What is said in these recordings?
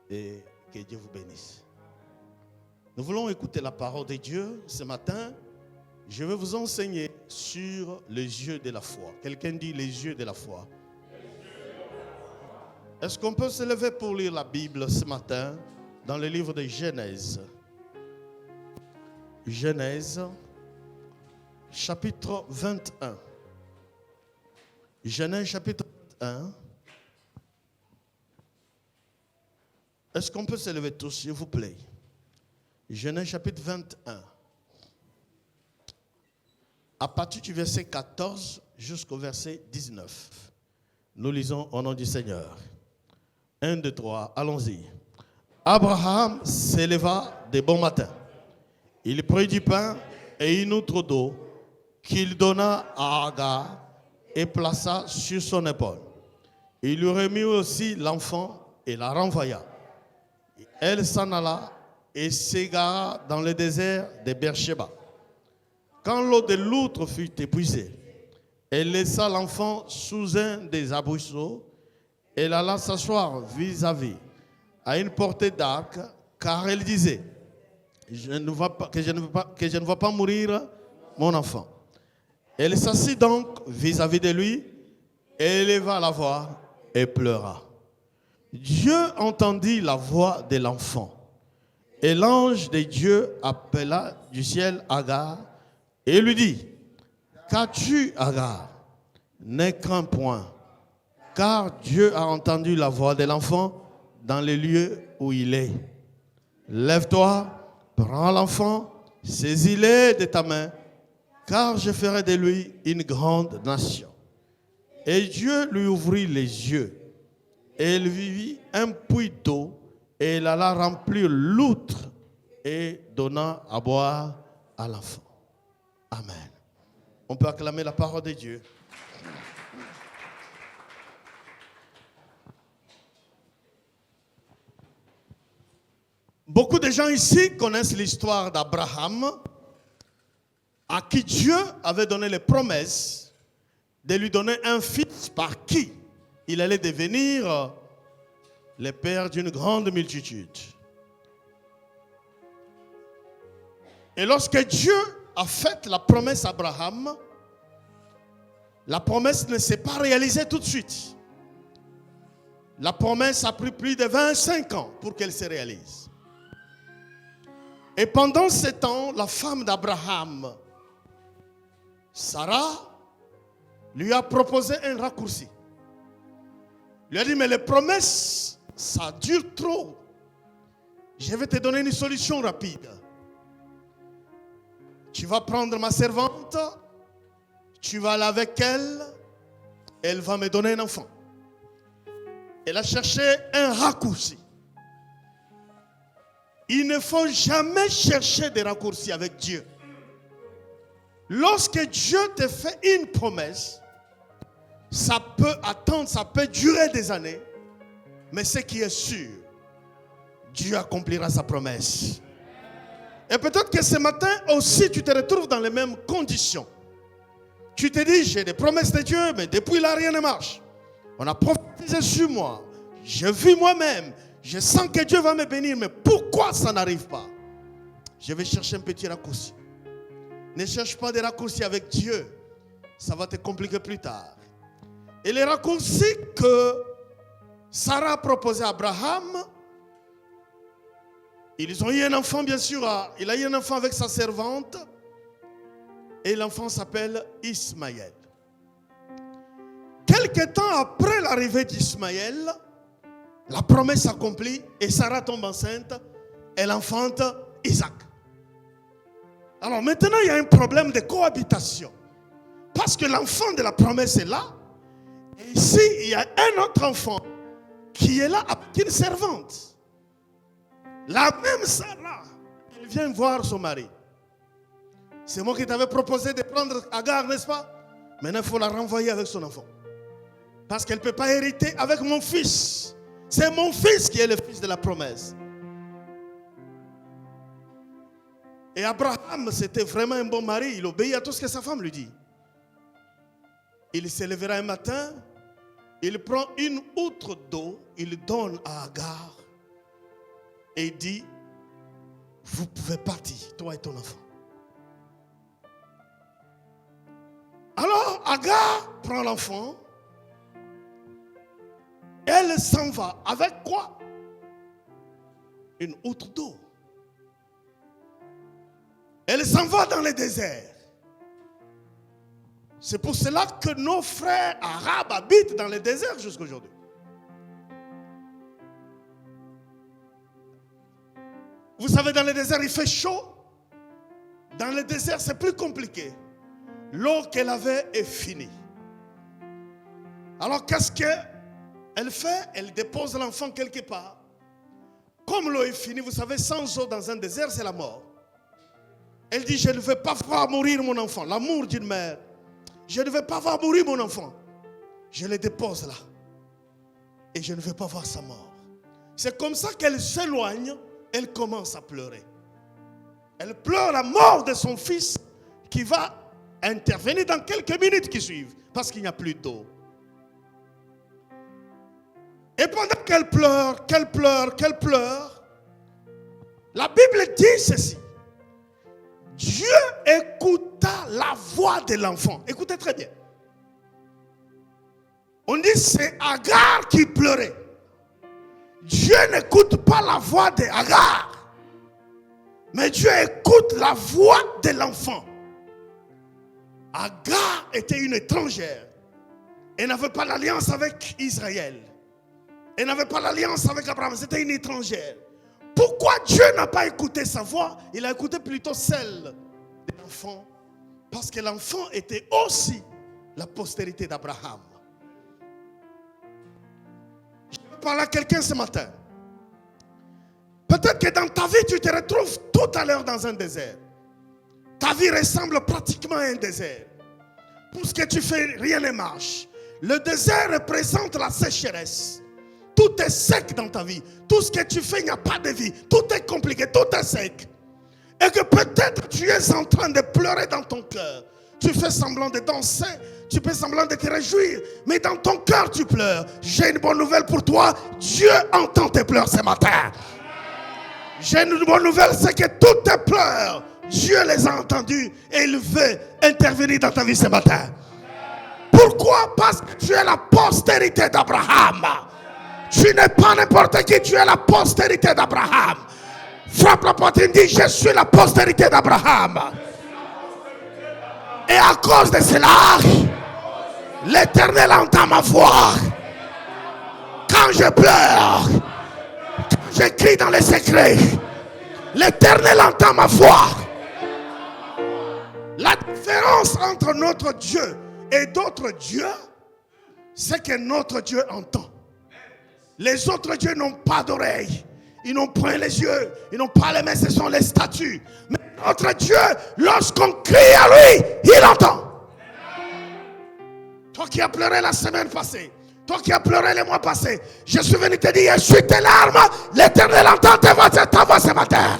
et que Dieu vous bénisse. Nous voulons écouter la parole de Dieu ce matin. Je vais vous enseigner sur les yeux de la foi. Quelqu'un dit les yeux de la foi. Est-ce qu'on peut se lever pour lire la Bible ce matin dans le livre de Genèse? Genèse, chapitre 21. Genèse, chapitre 21. Est-ce qu'on peut se lever tous, s'il vous plaît? Genèse, chapitre 21. À partir du verset 14 jusqu'au verset 19. Nous lisons au nom du Seigneur. 1, 2, 3, allons-y. Abraham s'éleva de bon matin. Il prit du pain et une outre d'eau qu'il donna à Agar et plaça sur son épaule. Il lui remit aussi l'enfant et la renvoya. Elle s'en alla et s'égara dans le désert de Beersheba. Quand l'eau de l'outre fut épuisée, elle laissa l'enfant sous un des arbrisseaux. Elle alla s'asseoir vis-à-vis, à une portée d'arc, car elle disait, je ne veux pas mourir, mon enfant. Elle s'assit donc vis-à-vis de lui, éleva la voix et pleura. Dieu entendit la voix de l'enfant. Et l'ange de Dieu appela du ciel Agar et lui dit, qu'as-tu, Agar? N'aie craint point, car Dieu a entendu la voix de l'enfant dans les lieux où il est. Lève-toi, prends l'enfant, saisis-le de ta main, car je ferai de lui une grande nation. Et Dieu lui ouvrit les yeux. Et il vit un puits d'eau, et il alla remplir l'outre et donna à boire à l'enfant. Amen. On peut acclamer la parole de Dieu. Beaucoup de gens ici connaissent l'histoire d'Abraham, à qui Dieu avait donné les promesses de lui donner un fils par qui il allait devenir le père d'une grande multitude. Et lorsque Dieu a fait la promesse à Abraham, la promesse ne s'est pas réalisée tout de suite. La promesse a pris plus de 25 ans pour qu'elle se réalise. Et pendant ce temps, la femme d'Abraham, Sarah, lui a proposé un raccourci. Il lui a dit, mais les promesses, ça dure trop. Je vais te donner une solution rapide. Tu vas prendre ma servante, tu vas aller avec elle, elle va me donner un enfant. Elle a cherché un raccourci. Il ne faut jamais chercher des raccourcis avec Dieu. Lorsque Dieu te fait une promesse, ça peut attendre, ça peut durer des années, mais ce qui est sûr, Dieu accomplira sa promesse. Et peut-être que ce matin aussi, tu te retrouves dans les mêmes conditions. Tu te dis, j'ai des promesses de Dieu, mais depuis là, rien ne marche. On a prophétisé sur moi. Je vis moi-même. Je sens que Dieu va me bénir, mais pourquoi ça n'arrive pas? Je vais chercher un petit raccourci. Ne cherche pas des raccourcis avec Dieu. Ça va te compliquer plus tard. Et les raccourcis que Sarah a proposé à Abraham, ils ont eu un enfant, bien sûr. Il a eu un enfant avec sa servante. Et l'enfant s'appelle Ismaël. Quelque temps après l'arrivée d'Ismaël, la promesse s'accomplit et Sarah tombe enceinte. Elle enfante Isaac. Alors maintenant, il y a un problème de cohabitation. Parce que l'enfant de la promesse est là. Et ici, il y a un autre enfant qui est là avec une servante. La même Sarah, elle vient voir son mari. C'est moi qui t'avais proposé de prendre Agar, n'est-ce pas? Maintenant, il faut la renvoyer avec son enfant. Parce qu'elle ne peut pas hériter avec mon fils. C'est mon fils qui est le fils de la promesse. Et Abraham, c'était vraiment un bon mari. Il obéit à tout ce que sa femme lui dit. Il se lèvera un matin, il prend une outre d'eau, il donne à Agar et il dit, vous pouvez partir, toi et ton enfant. Alors Agar prend l'enfant, elle s'en va. Avec quoi? Une outre d'eau. Elle s'en va dans le désert. C'est pour cela que nos frères arabes habitent dans le désert jusqu'à aujourd'hui. Vous savez, dans le désert, il fait chaud. Dans le désert, c'est plus compliqué. L'eau qu'elle avait est finie. Alors, qu'est-ce qu'elle fait? Elle dépose l'enfant quelque part. Comme l'eau est finie, vous savez, sans eau dans un désert, c'est la mort. Elle dit, je ne veux pas voir mourir mon enfant. L'amour d'une mère. Je ne veux pas voir mourir mon enfant. Je le dépose là. Et je ne veux pas voir sa mort. C'est comme ça qu'elle s'éloigne. Elle commence à pleurer. Elle pleure la mort de son fils qui va intervenir dans quelques minutes qui suivent. Parce qu'il n'y a plus d'eau. Et pendant qu'elle pleure, la Bible dit ceci. Dieu écouta la voix de l'enfant. Écoutez très bien. On dit c'est Agar qui pleurait. Dieu n'écoute pas la voix d'Agar. Mais Dieu écoute la voix de l'enfant. Agar était une étrangère. Elle n'avait pas l'alliance avec Israël. Elle n'avait pas l'alliance avec Abraham. C'était une étrangère. Pourquoi Dieu n'a pas écouté sa voix? Il a écouté plutôt celle de l'enfant. Parce que l'enfant était aussi la postérité d'Abraham. Je vais parler à quelqu'un ce matin. Peut-être que dans ta vie, tu te retrouves tout à l'heure dans un désert. Ta vie ressemble pratiquement à un désert. Pour ce que tu fais, rien ne marche. Le désert représente la sécheresse. Tout est sec dans ta vie. Tout ce que tu fais, il n'y a pas de vie. Tout est compliqué, tout est sec. Et que peut-être tu es en train de pleurer dans ton cœur. Tu fais semblant de danser, tu fais semblant de te réjouir, mais dans ton cœur tu pleures. J'ai une bonne nouvelle pour toi. Dieu entend tes pleurs ce matin. J'ai une bonne nouvelle, c'est que toutes tes pleurs, Dieu les a entendus et il veut intervenir dans ta vie ce matin. Pourquoi? Parce que tu es la postérité d'Abraham. Tu n'es pas n'importe qui, tu es la postérité d'Abraham. Frappe la poitrine, dit, je suis la postérité d'Abraham. Et à cause de cela, l'Éternel entend ma voix. Quand je pleure, quand je crie dans les secrets, l'Éternel entend ma voix. La différence entre notre Dieu et d'autres dieux, c'est que notre Dieu entend. Les autres dieux n'ont pas d'oreilles. Ils n'ont point les yeux. Ils n'ont pas les mains. Ce sont les statues. Mais notre Dieu, lorsqu'on crie à lui, il entend. Toi qui as pleuré la semaine passée. Toi qui as pleuré les mois passés. Je suis venu te dire, essuie tes larmes. L'Éternel entend ta voix ce matin.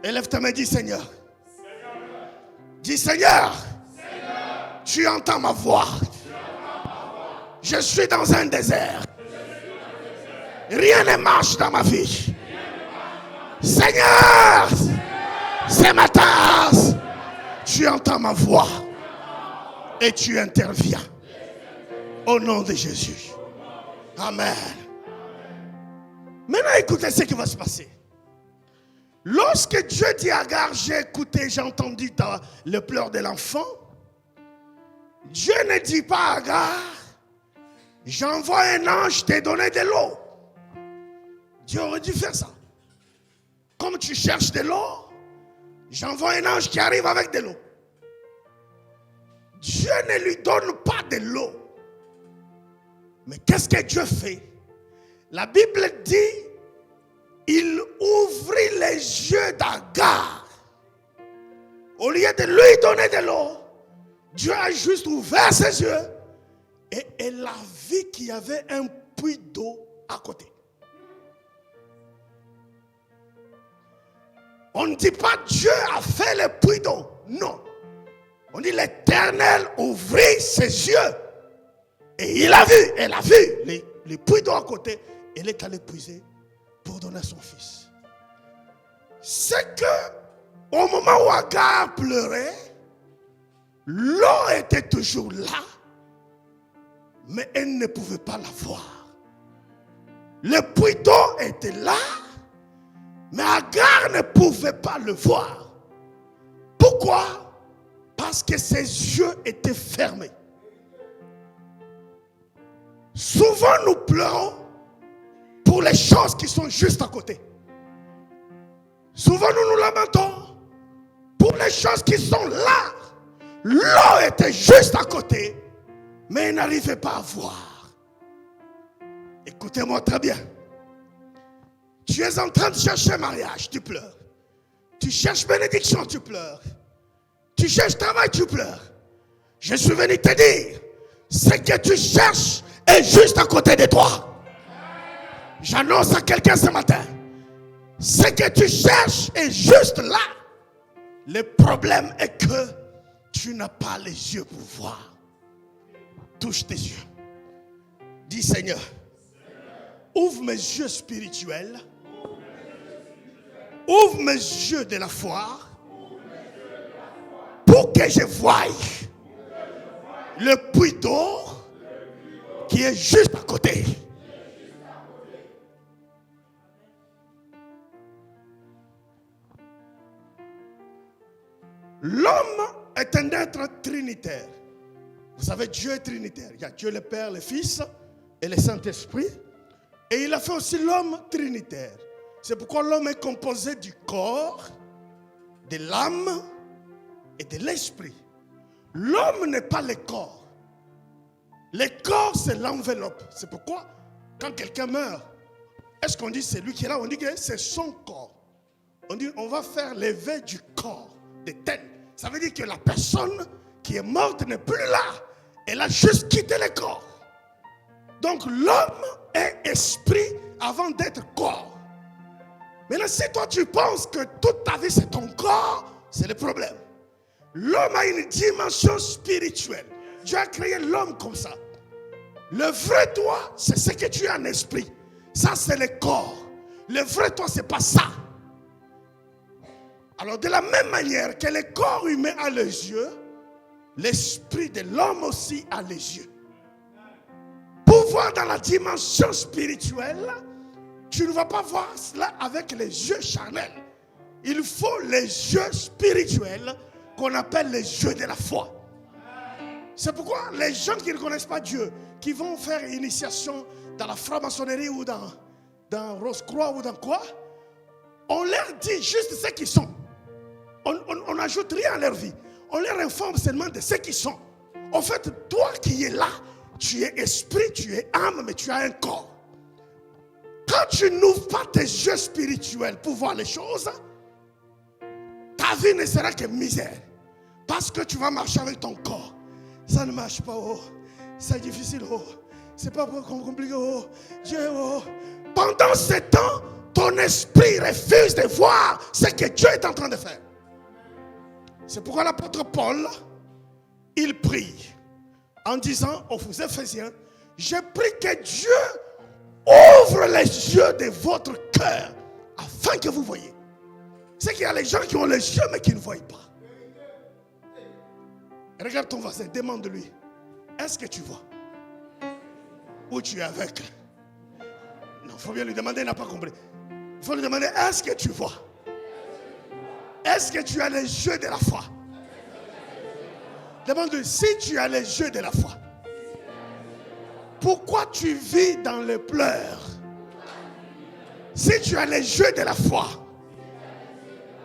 Élève ta main, dis Seigneur. Dis Seigneur. Tu entends ma voix. Je suis dans un désert. Rien ne marche dans ma vie. Seigneur, ce matin, tu entends ma voix et tu interviens. Au nom de Jésus. Amen. Maintenant, écoutez ce qui va se passer. Lorsque Dieu dit à Agar, j'ai écouté, j'ai entendu le pleur de l'enfant, Dieu ne dit pas à Agar, j'envoie un ange te donner de l'eau. Dieu aurait dû faire ça. Comme tu cherches de l'eau, j'envoie un ange qui arrive avec de l'eau. Dieu ne lui donne pas de l'eau. Mais qu'est-ce que Dieu fait? La Bible dit, il ouvrit les yeux d'Agar. Au lieu de lui donner de l'eau, Dieu a juste ouvert ses yeux et elle a vu qu'il y avait un puits d'eau à côté. On ne dit pas Dieu a fait le puits d'eau. Non. On dit l'Éternel ouvrit ses yeux. Et il a vu, elle a vu les puits d'eau à côté. Elle est allée puiser pour donner son fils. C'est que au moment où Agar pleurait, l'eau était toujours là, mais elle ne pouvait pas la voir. Le puits d'eau était là, mais Agar ne pouvait pas le voir. Pourquoi? Parce que ses yeux étaient fermés. Souvent nous pleurons pour les choses qui sont juste à côté. Souvent nous nous lamentons pour les choses qui sont là. L'eau était juste à côté, mais elle n'arrivait pas à voir. Écoutez-moi très bien. Tu es en train de chercher mariage, tu pleures. Tu cherches bénédiction, tu pleures. Tu cherches travail, tu pleures. Je suis venu te dire, ce que tu cherches est juste à côté de toi. J'annonce à quelqu'un ce matin, ce que tu cherches est juste là. Le problème est que tu n'as pas les yeux pour voir. Touche tes yeux. Dis Seigneur, ouvre mes yeux spirituels. Ouvre mes yeux de la foi pour que je voie le puits d'eau qui est juste à côté. L'homme est un être trinitaire. Vous savez, Dieu est trinitaire. Il y a Dieu le Père, le Fils et le Saint-Esprit. Et il a fait aussi l'homme trinitaire. C'est pourquoi l'homme est composé du corps, de l'âme et de l'esprit. L'homme n'est pas le corps. Le corps, c'est l'enveloppe. C'est pourquoi, quand quelqu'un meurt, est-ce qu'on dit c'est lui qui est là? On dit que c'est son corps. On dit on va faire lever du corps, de tête. Ça veut dire que la personne qui est morte n'est plus là. Elle a juste quitté le corps. Donc l'homme est esprit avant d'être corps. Maintenant, si toi tu penses que toute ta vie c'est ton corps, c'est le problème. L'homme a une dimension spirituelle. Dieu a créé l'homme comme ça. Le vrai toi, c'est ce que tu as en esprit. Ça, c'est le corps. Le vrai toi, c'est pas ça. Alors, de la même manière que le corps humain a les yeux, l'esprit de l'homme aussi a les yeux. Pour voir dans la dimension spirituelle, tu ne vas pas voir cela avec les yeux charnels. Il faut les yeux spirituels qu'on appelle les yeux de la foi. C'est pourquoi les gens qui ne connaissent pas Dieu, qui vont faire initiation dans la franc-maçonnerie ou dans Rose-Croix ou dans quoi, on leur dit juste ce qu'ils sont. On n'ajoute rien à leur vie. On leur informe seulement de ce qu'ils sont. En fait, toi qui es là, tu es esprit, tu es âme, mais tu as un corps. Quand tu n'ouvres pas tes yeux spirituels pour voir les choses, ta vie ne sera que misère. Parce que tu vas marcher avec ton corps. Ça ne marche pas, oh. C'est difficile, oh. C'est pas compliqué, oh. Dieu, oh. Pendant ce temps, ton esprit refuse de voir ce que Dieu est en train de faire. C'est pourquoi l'apôtre Paul, il prie en disant aux Éphésiens, je prie que Dieu ouvre les yeux de votre cœur afin que vous voyez. C'est qu'il y a les gens qui ont les yeux mais qui ne voient pas. Regarde ton voisin, demande-lui, est-ce que tu vois? Ou tu es avec? Non, il faut bien lui demander, il n'a pas compris. Il faut lui demander, est-ce que tu vois? Est-ce que tu as les yeux de la foi? Demande-lui, si tu as les yeux de la foi, pourquoi tu vis dans les pleurs? Si tu as les yeux de la foi,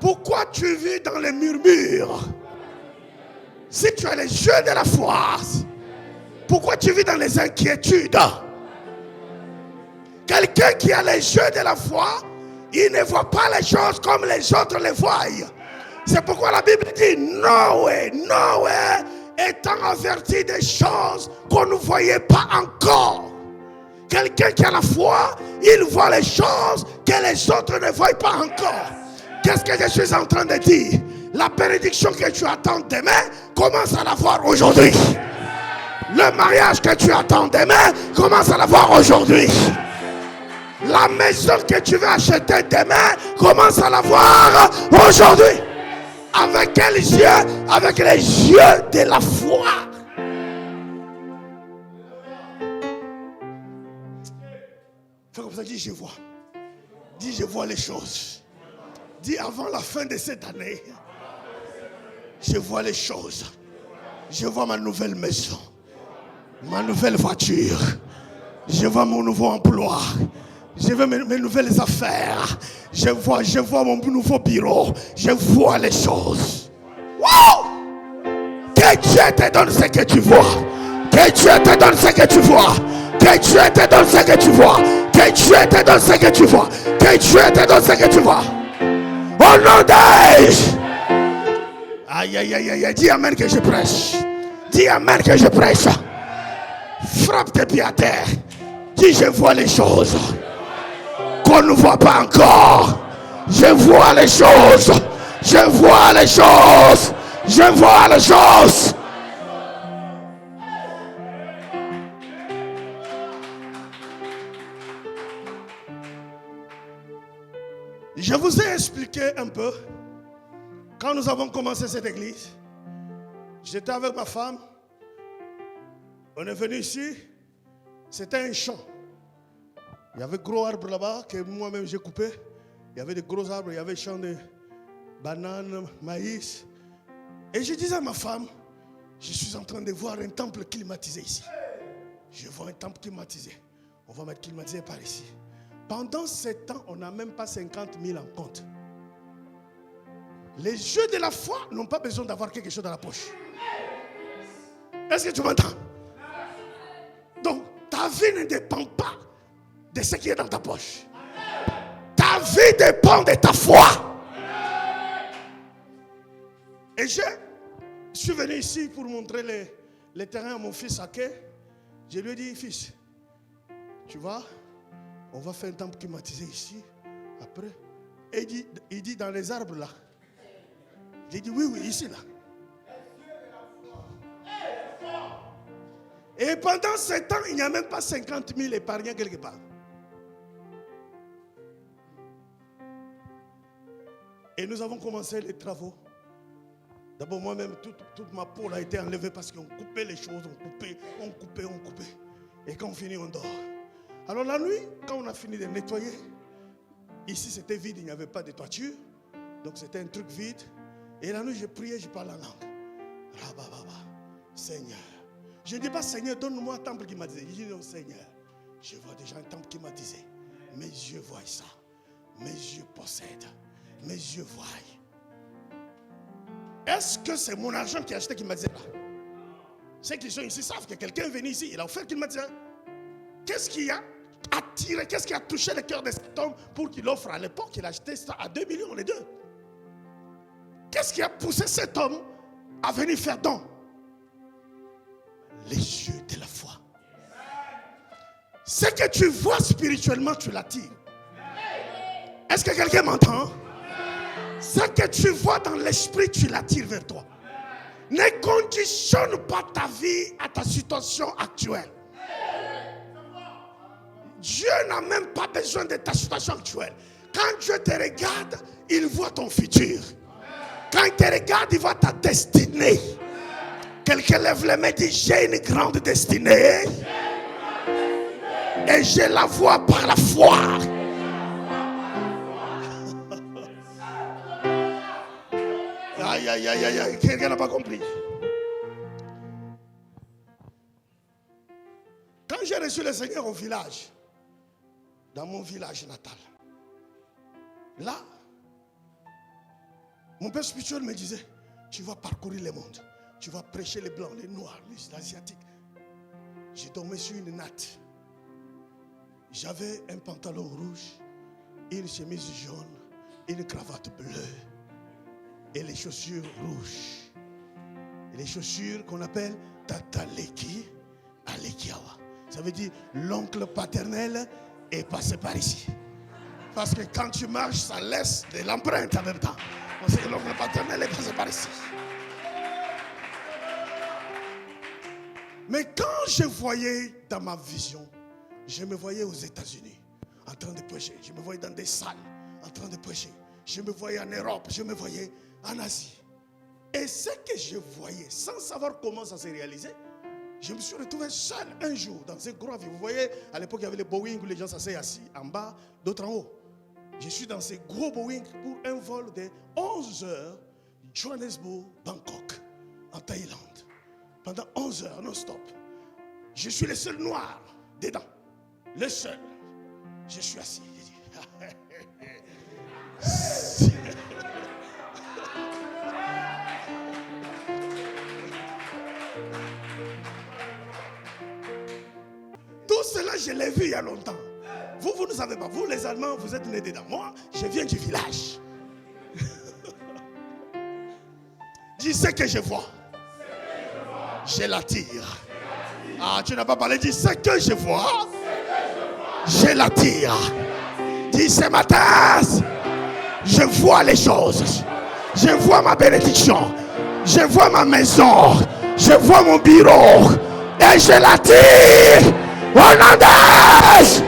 pourquoi tu vis dans les murmures? Si tu as les yeux de la foi, pourquoi tu vis dans les inquiétudes? Quelqu'un qui a les yeux de la foi, il ne voit pas les choses comme les autres les voient. C'est pourquoi la Bible dit Noé étant averti des choses qu'on ne voyait pas encore. Quelqu'un qui a la foi, il voit les choses que les autres ne voient pas encore. Qu'est-ce que je suis en train de dire? La bénédiction que tu attends demain, commence à la voir aujourd'hui. Le mariage que tu attends demain, commence à la voir aujourd'hui. La La maison que tu veux acheter demain, commence à la voir aujourd'hui. Avec quels yeux? Avec les yeux de la foi. Fais comme ça, dis je vois. Dis je vois les choses. Dis avant la fin de cette année, je vois les choses. Je vois ma nouvelle maison, ma nouvelle voiture. Je vois mon nouveau emploi. Je vois mes nouvelles affaires. Je vois mon nouveau bureau. Je vois les choses. Wow! Que Dieu te donne ce que tu vois. Que Dieu te donne ce que tu vois. Que Dieu te donne ce que tu vois. Que Dieu te donne ce que tu vois. Que Dieu te donne ce que tu vois. Au nom de... Aïe, aïe, aïe, aïe. Dis amen que je prêche. Dis amen que je prêche. Frappe tes pieds à terre. Dis je vois les choses qu'on ne voit pas encore. Je vois les choses. Je vois les choses. Je vois les choses. Je vous ai expliqué un peu. Quand nous avons commencé cette église, j'étais avec ma femme. On est venu ici. C'était un champ. Il y avait de gros arbres là-bas que moi-même j'ai coupé. Il y avait de gros arbres. Il y avait des champs de bananes, maïs. Et je disais à ma femme, je suis en train de voir un temple climatisé ici. Je vois un temple climatisé. On va mettre climatisé par ici. Pendant 7 ans, on n'a même pas 50 000 en compte. Les yeux de la foi n'ont pas besoin d'avoir quelque chose dans la poche. Est-ce que tu m'entends? Donc, ta vie ne dépend pas de ce qui est dans ta poche. Ta vie dépend de ta foi. Et je suis venu ici pour montrer les terrains à mon fils Ake. Je lui ai dit, fils, tu vois, on va faire un temple climatisé ici. Après, et il dit dans les arbres là. J'ai dit oui, ici là. Et pendant 7 ans, il n'y a même pas 50 000 épargnés quelque part. Et nous avons commencé les travaux. D'abord, moi-même, toute ma peau a été enlevée parce qu'on coupait les choses, on coupait. Et quand on finit, on dort. Alors la nuit, quand on a fini de nettoyer, ici c'était vide, il n'y avait pas de toiture. Donc c'était un truc vide. Et la nuit, je priais, je parlais en langue. Rabababa, Seigneur. Je ne dis pas, Seigneur, donne-moi un temple climatisé. Je dis, non, Seigneur, je vois déjà un temple climatisé. Mes yeux voient ça. Mes yeux possèdent. Mes yeux voient. Est-ce que c'est mon argent qui a acheté climatisé là? Ceux qui sont ici savent que quelqu'un est venu ici, il a offert climatisé. Qu'est-ce qui a attiré, qu'est-ce qui a touché le cœur de cet homme pour qu'il offre? À l'époque, il a acheté ça à 2 millions les deux. Qu'est-ce qui a poussé cet homme à venir faire don? Les yeux de la foi. Ce que tu vois spirituellement, tu l'attires. Est-ce que quelqu'un m'entend? Ce que tu vois dans l'esprit, tu l'attires vers toi. Ne conditionne pas ta vie à ta situation actuelle. Dieu n'a même pas besoin de ta situation actuelle. Quand Dieu te regarde, il voit ton futur. Quand il te regarde, il voit ta destinée. Quelqu'un lève les mains et dit, j'ai une grande destinée. Et je la vois par la foi. Aïe, aïe, aïe, aïe, aïe. Quelqu'un n'a pas compris. Quand j'ai reçu le Seigneur au village, dans mon village natal, là, mon père spirituel me disait, tu vas parcourir le monde. Tu vas prêcher les blancs, les noirs, les asiatiques. J'ai dormi sur une natte. J'avais un pantalon rouge, une chemise jaune, une cravate bleue et les chaussures rouges. Et les chaussures qu'on appelle Tataleki Alekiawa. Ça veut dire l'oncle paternel est passé par ici. Parce que quand tu marches, ça laisse de l'empreinte en même temps. Parce que l'oncle paternel est passé par ici. Mais quand je voyais dans ma vision, je me voyais aux États-Unis, en train de prêcher. Je me voyais dans des salles en train de prêcher. Je me voyais en Europe, je me voyais en Asie. Et ce que je voyais, sans savoir comment ça s'est réalisé, je me suis retrouvé seul un jour dans un gros avion. Vous voyez, à l'époque, il y avait les Boeing où les gens s'asseyaient assis en bas, d'autres en haut. Je suis dans ces gros Boeing pour un vol de 11 heures, Johannesburg, Bangkok, en Thaïlande. Pendant 11 heures, non-stop. Je suis le seul noir dedans. Le seul. Je suis assis. Tout cela, je l'ai vu il y a longtemps. Vous ne savez pas. Vous, les Allemands, vous êtes nés dedans. Moi, je viens du village. Dis ce que je vois. Je l'attire. Ah, tu n'as pas parlé. Dis ce que je vois. Je l'attire. Dis ce matin, je vois les choses. Je vois ma bénédiction. Je vois ma maison. Je vois mon bureau. Et je l'attire. Au nom de Jésus.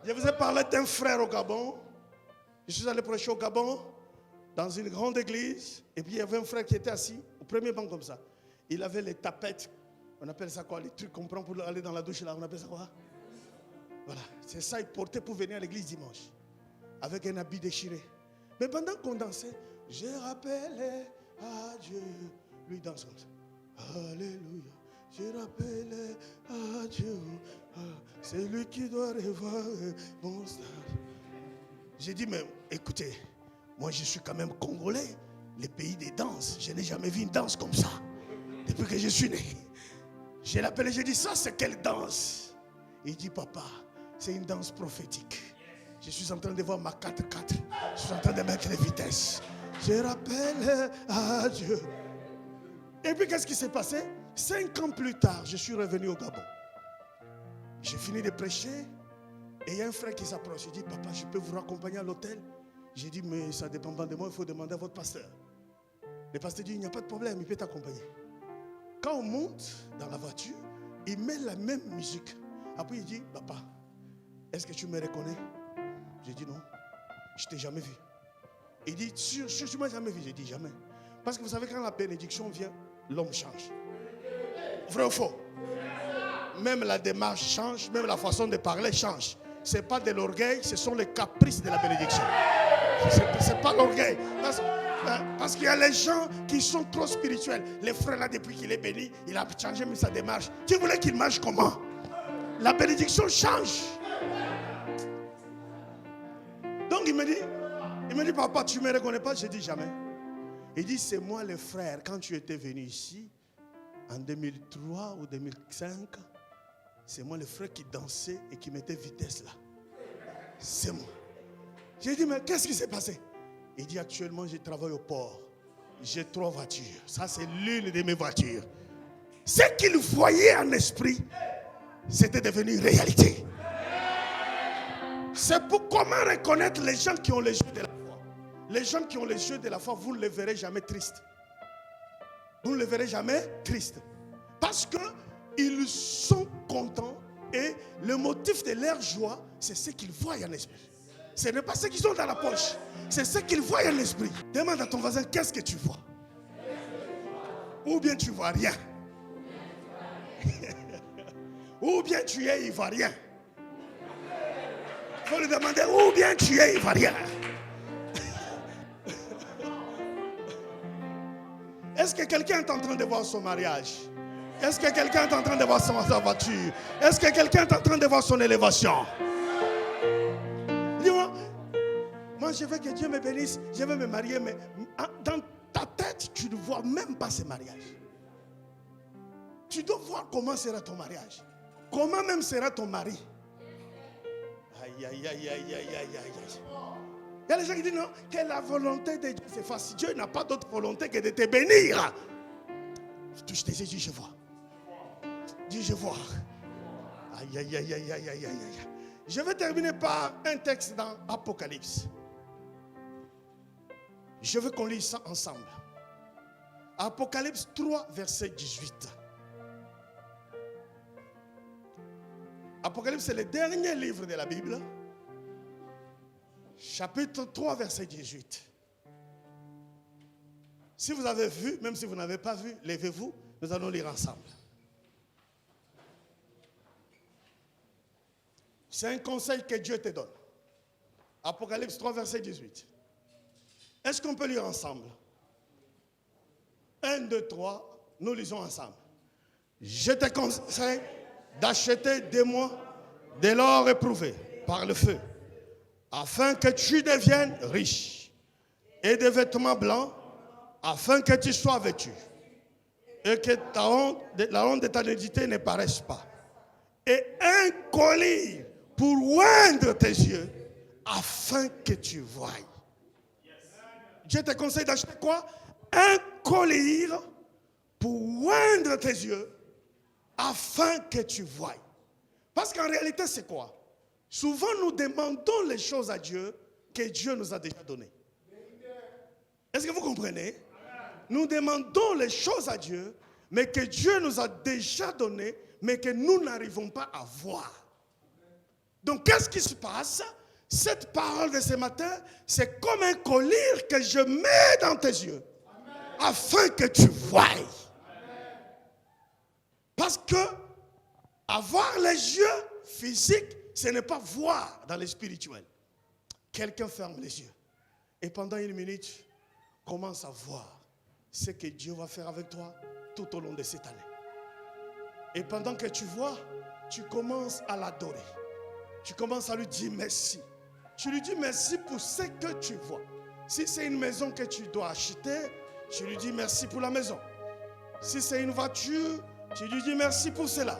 Je vous ai parlé d'un frère au Gabon. Je suis allé prêcher au Gabon, dans une grande église. Et puis il y avait un frère qui était assis au premier banc comme ça. Il avait les tapettes. On appelle ça quoi? Les trucs qu'on prend pour aller dans la douche là. On appelle ça quoi? Voilà. C'est ça il portait pour venir à l'église dimanche. Avec un habit déchiré. Mais pendant qu'on dansait, j'ai rappelé à Dieu. Lui danse comme ça. Alléluia. J'ai rappelé à Dieu. C'est lui qui doit revoir mon stade. J'ai dit, mais écoutez, moi je suis quand même congolais, le pays des danses. Je n'ai jamais vu une danse comme ça. Depuis que je suis né. Je l'appelé, j'ai dit, ça c'est quelle danse? Il dit, papa, c'est une danse prophétique. Je suis en train de voir ma 4x4. Je suis en train de mettre les vitesses. Je rappelle à Dieu. Et puis qu'est-ce qui s'est passé? 5 ans plus tard, je suis revenu au Gabon. J'ai fini de prêcher. Et il y a un frère qui s'approche. Il dit, papa, je peux vous raccompagner à l'hôtel? J'ai dit, mais ça ne dépend pas de moi, il faut demander à votre pasteur. Le pasteur dit, il n'y a pas de problème, il peut t'accompagner. Quand on monte dans la voiture, il met la même musique. Après il dit, papa, est-ce que tu me reconnais? J'ai dit non, je ne t'ai jamais vu. Il dit, tu m'as jamais vu? J'ai dit jamais. Parce que vous savez, quand la bénédiction vient, l'homme change. Vrai ou faux? Même la démarche change, même la façon de parler change. Ce n'est pas de l'orgueil, ce sont les caprices de la bénédiction. Ce n'est pas l'orgueil. Parce qu'il y a les gens qui sont trop spirituels. Les frères là, depuis qu'il est béni, il a changé même sa démarche. Tu voulais qu'il marche comment? La bénédiction change. Donc il me dit, papa, tu ne me reconnais pas? Je dis jamais. Il dit, c'est moi le frère, quand tu étais venu ici, en 2003 ou 2005, c'est moi le frère qui dansait et qui mettait vitesse là. C'est moi. J'ai dit, mais qu'est-ce qui s'est passé? Il dit, actuellement, je travaille au port. J'ai 3 voitures. Ça, c'est l'une de mes voitures. Ce qu'il voyait en esprit, c'était devenu réalité. C'est pour comment reconnaître les gens qui ont les yeux de la foi. Les gens qui ont les yeux de la foi, vous ne les verrez jamais tristes. Vous ne les verrez jamais tristes. Parce qu'ils sont contents et le motif de leur joie, c'est ce qu'ils voient en esprit. Ce n'est pas ce qu'ils ont dans la poche. C'est ce qu'ils voient en esprit. Demande à ton voisin, qu'est-ce que tu vois? Ou bien tu vois rien. Ou bien tu es ivoirien. Il faut lui demander, ou bien tu es ivoirien. Est-ce que quelqu'un est en train de voir son mariage? Est-ce que quelqu'un est en train de voir sa voiture? Est-ce que quelqu'un est en train de voir son élévation? Dis-moi, moi je veux que Dieu me bénisse, je veux me marier, mais dans ta tête, tu ne vois même pas ce mariage. Tu dois voir comment sera ton mariage. Comment même sera ton mari. Aïe, aïe, aïe, aïe, aïe, aïe, aïe. Il y a des gens qui disent non, que la volonté de Dieu se fasse. Dieu n'a pas d'autre volonté que de te bénir. Touche tes yeux, dis je vois. Dis je vois. Aïe, aïe, aïe, aïe, aïe, aïe, aïe. Je vais terminer par un texte dans Apocalypse. Je veux qu'on lise ça ensemble. Apocalypse 3, verset 18. Apocalypse, c'est le dernier livre de la Bible. Chapitre 3, verset 18. Si vous avez vu, même si vous n'avez pas vu, levez-vous, nous allons lire ensemble. C'est un conseil que Dieu te donne. Apocalypse 3, verset 18. Est-ce qu'on peut lire ensemble? 1, 2, 3, nous lisons ensemble. Je te conseille d'acheter de moi de l'or éprouvé par le feu, afin que tu deviennes riche, et des vêtements blancs, afin que tu sois vêtu, et que la honte de ta nudité ne paraisse pas, et un collier pour oindre tes yeux, afin que tu voies. Dieu te conseille d'acheter quoi? Un collier pour oindre tes yeux, afin que tu voies. Parce qu'en réalité, c'est quoi? Souvent, nous demandons les choses à Dieu que Dieu nous a déjà données. Est-ce que vous comprenez? Nous demandons les choses à Dieu, mais que Dieu nous a déjà données, mais que nous n'arrivons pas à voir. Donc, qu'est-ce qui se passe? Cette parole de ce matin, c'est comme un collier que je mets dans tes yeux, afin que tu voies. Parce que avoir les yeux physiques, ce n'est pas voir dans le spirituel. Quelqu'un ferme les yeux et pendant une minute, commence à voir ce que Dieu va faire avec toi tout au long de cette année. Et pendant que tu vois, tu commences à l'adorer. Tu commences à lui dire merci. Tu lui dis merci pour ce que tu vois. Si c'est une maison que tu dois acheter, tu lui dis merci pour la maison. Si c'est une voiture, tu lui dis merci pour cela.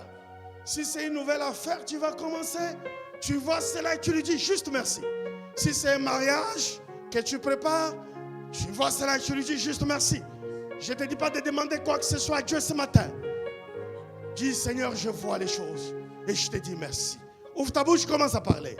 Si c'est une nouvelle affaire, tu vas commencer. Tu vois cela et tu lui dis juste merci. Si c'est un mariage que tu prépares, tu vois cela et tu lui dis juste merci. Je ne te dis pas de demander quoi que ce soit à Dieu ce matin. Dis Seigneur, je vois les choses et je te dis merci. Ouvre ta bouche, commence à parler.